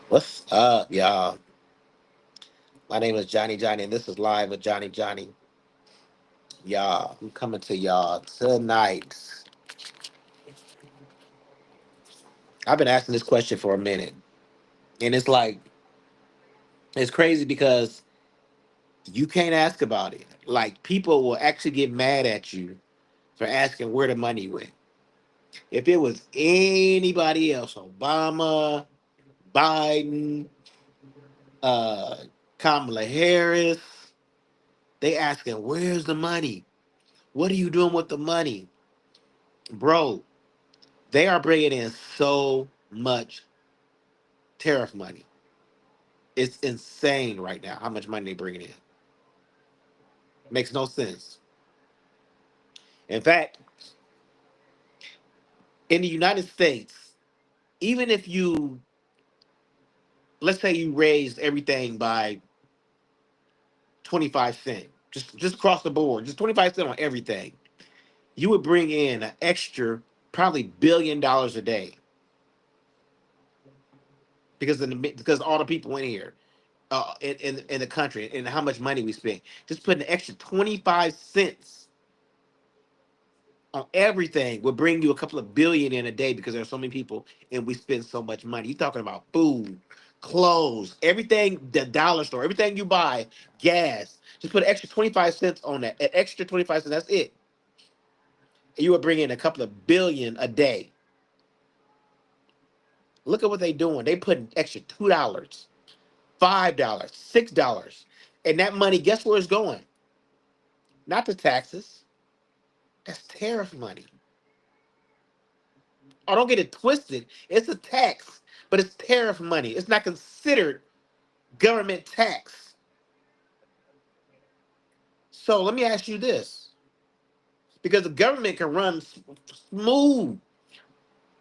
What's up, y'all? My name is Johnny, and this is Live with Johnny. Y'all, I'm coming to y'all tonight. I've been asking this question for a minute, and it's crazy because you can't ask about it. Like, people will actually get mad at you for asking where the money went. If it was anybody else, Obama, Biden, uh, Kamala Harris, they asking, where's the money? What are you doing with the money? Bro, they are bringing in so much tariff money. It's insane right now how much money they're bringing in. Makes no sense. In fact, in the United States, even if you, let's say you raised everything by 25 cents, just across the board, just 25 cents on everything, you would bring in an extra probably $1 billion a day because all the people in here in the country and how much money we spend. Just putting an extra 25 cents on everything will bring you a couple of billion in a day because there's so many people and we spend so much money. You're talking about food, clothes, everything, the dollar store, everything you buy, gas. Just put an extra 25 cents on that. An extra 25 cents, that's it. And you would bring in a couple of billion a day. Look at what they doing. They put an extra $2, $5, $6. And that money, guess where it's going? Not the taxes. That's tariff money. Oh, don't get it twisted. It's a tax, but it's tariff money. It's not considered government tax. So let me ask you this, because the government can run smooth,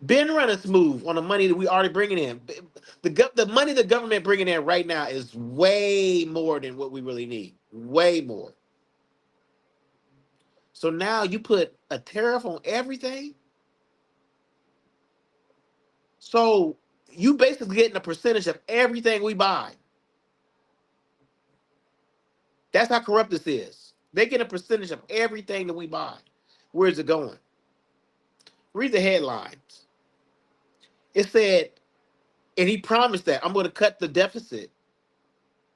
been running smooth on the money that we already bringing in. The money the government bringing in right now is way more than what we really need. Way more. So now you put a tariff on everything. So you basically getting a percentage of everything we buy. That's how corrupt this is. They get a percentage of everything that we buy. Where's it going? Read the headlines. It said, and he promised that I'm going to cut the deficit.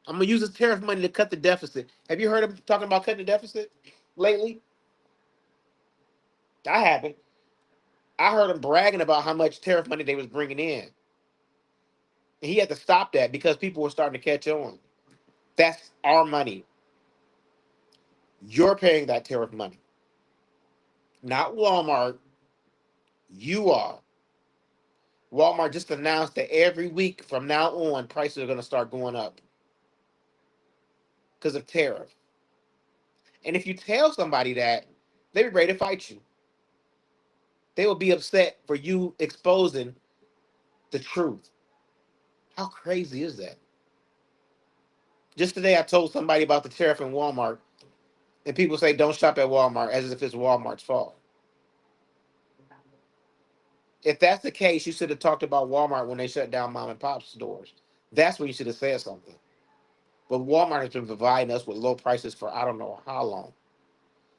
I'm going to use this tariff money to cut the deficit. Have you heard him talking about cutting the deficit lately? I haven't. I heard him bragging about how much tariff money they was bringing in. And he had to stop that because people were starting to catch on. That's our money. You're paying that tariff money, not Walmart. You are. Walmart just announced that every week from now on, prices are going to start going up because of tariff. And if you tell somebody that, they be ready to fight you. They will be upset for you exposing the truth. How crazy is that? Just today, I told somebody about the tariff in Walmart, and people say don't shop at Walmart as if it's Walmart's fault. If that's the case, you should have talked about Walmart when they shut down mom and pop stores. That's when you should have said something. But Walmart has been providing us with low prices for I don't know how long.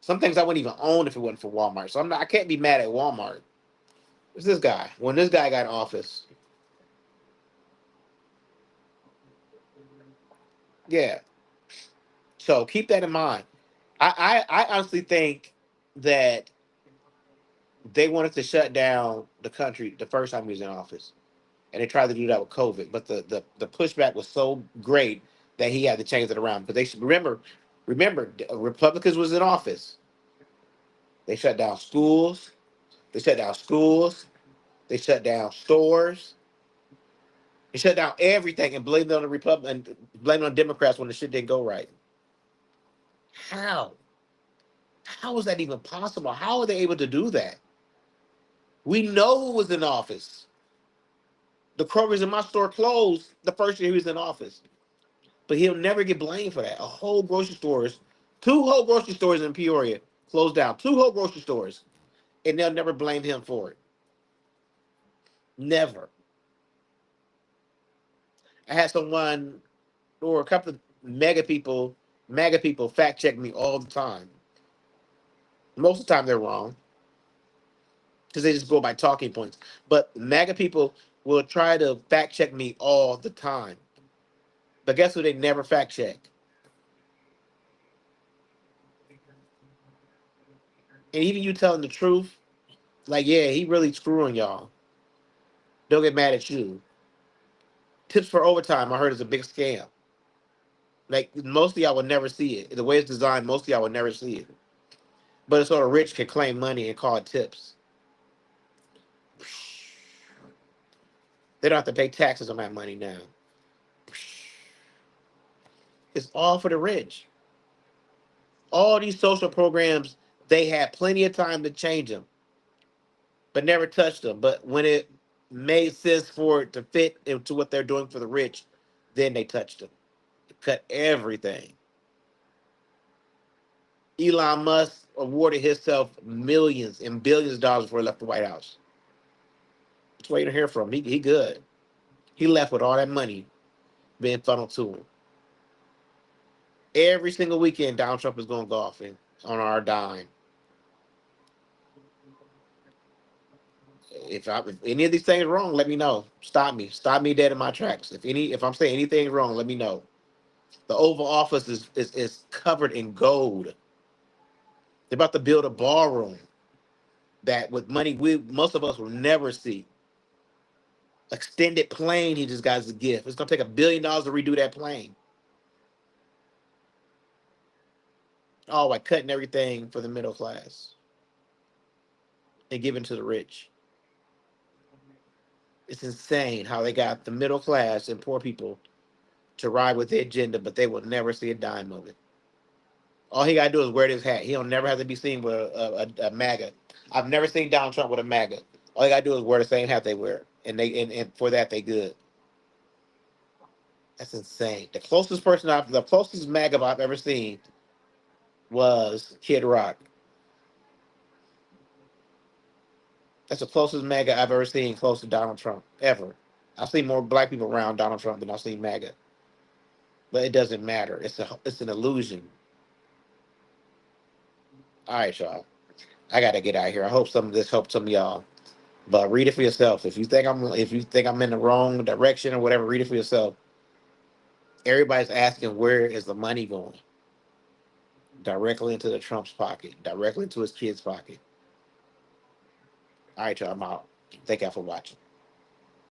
Some things I wouldn't even own if it wasn't for Walmart. So I can't be mad at Walmart. It's this guy. When this guy got in office, yeah. So keep that in mind. I honestly think that they wanted to shut down the country the first time he was in office, and they tried to do that with COVID. But the pushback was so great that he had to change it around. Because they should remember, Republicans was in office. They shut down schools. They shut down schools. They shut down stores. They shut down everything and blamed it on the Republican, blamed on Democrats when the shit didn't go right. How? How is that even possible? How are they able to do that? We know who was in office. The Kroger's in my store closed the first year he was in office. But he'll never get blamed for that. Two whole grocery stores in Peoria closed down. Two whole grocery stores. And they'll never blame him for it. Never. I had someone or a couple of mega people fact check me all the time. Most of the time they're wrong because they just go by talking points. But mega people will try to fact check me all the time. But guess who they never fact check? And even you telling the truth, like, yeah, he really screwing y'all. They'll get mad at you. Tips for overtime, I heard, is a big scam. Like, most of y'all will never see it. The way it's designed, most of y'all will never see it. But it's so the rich can claim money and call it tips. They don't have to pay taxes on that money now. It's all for the rich. All these social programs, they had plenty of time to change them, but never touched them. But when it made sense for it to fit into what they're doing for the rich, then they touched them. Cut everything. Elon Musk awarded himself millions and billions of dollars before he left the White House. That's what you don't hear from him. He good. He left with all that money being funneled to him. Every single weekend, Donald Trump is going golfing on our dime. If any of these things are wrong, let me know. Stop me. Stop me dead in my tracks. If I'm saying anything wrong, let me know. The Oval Office is covered in gold. They're about to build a ballroom that with money we most of us will never see. Extended plane he just got as a gift. It's gonna take $1 billion to redo that plane. Oh, by cutting everything for the middle class and giving to the rich. It's insane how they got the middle class and poor people to ride with their agenda, but they will never see a dime of it. All he gotta do is wear this hat. He'll never have to be seen with a MAGA. I've never seen Donald Trump with a MAGA. All he gotta do is wear the same hat they wear, and for that they good. That's insane. The closest MAGA I've ever seen was Kid Rock. That's the closest MAGA I've ever seen close to Donald Trump ever. I've seen more black people around Donald Trump than I've seen MAGA, but it doesn't matter. It's an illusion. All right, y'all. I gotta get out of here. I hope some of this helped some of y'all. But read it for yourself. If you think I'm in the wrong direction or whatever, read it for yourself. Everybody's asking where is the money going? Directly into the Trump's pocket, directly into his kid's pocket. All right, y'all. I'm out. Thank y'all for watching.